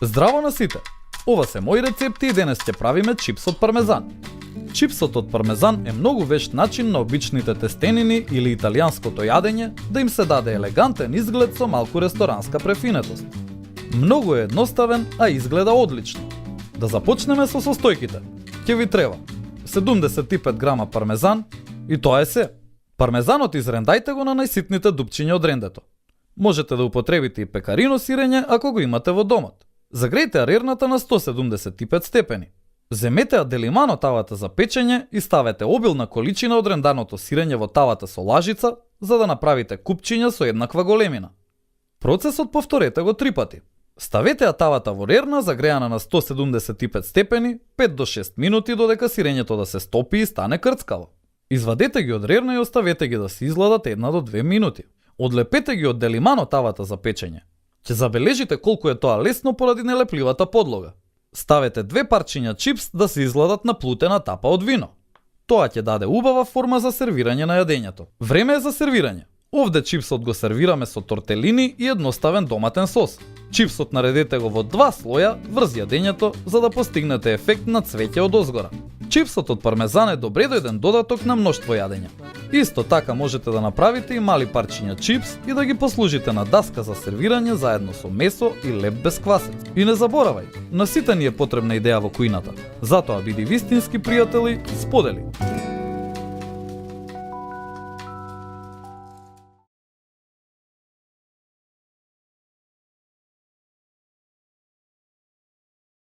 Здраво на сите! Ова се мои рецепти и денес ќе правиме чипс од пармезан. Чипсот од пармезан е многу вешт начин на обичните тестенини или италијанското јадење да им се даде елегантен изглед со малку ресторанска префинетост. Многу е едноставен, а изгледа одлично. Да започнеме со состојките. Ќе ви треба 75 грама пармезан и тоа е се. Пармезанот изрендајте го на најситните дупчиња од рендето. Можете да употребите и пекарино сирење ако го имате во домот. Загрејте арерната на 175 степени. Земете ја делимано тавата за печење и ставете обилна количина од ренданото сирење во тавата со лажица, за да направите купчиња со еднаква големина. Процесот повторете го 3 пати. Ставете ја тавата во рерна загрејана на 175 степени 5 до 6 минути додека сирењето да се стопи и стане крцкаво. Извадете ги од рерна и оставете ги да се изгладат 1 до 2 минути. Одлепете ги од делимано тавата за печење. Ќе забележите колку е тоа лесно поради нелепливата подлога. Ставете 2 парчиња чипс да се изгладат на плутена тапа од вино. Тоа ќе даде убава форма за сервирање на јадењето. Време е за сервирање. Овде чипсот го сервираме со тортелини и едноставен доматен сос. Чипсот наредете го во 2 слоја врз јадењето за да постигнете ефект на цвеќе од озгора. Чипсот од пармезан е добре дојден додаток на мноштво јадења. Исто така можете да направите и мали парчиња чипс и да ги послужите на даска за сервирање заедно со месо и леб без квасец. И не заборавај, на сите ни е потребна идеја во кујната. Затоа биди вистински пријател и сподели.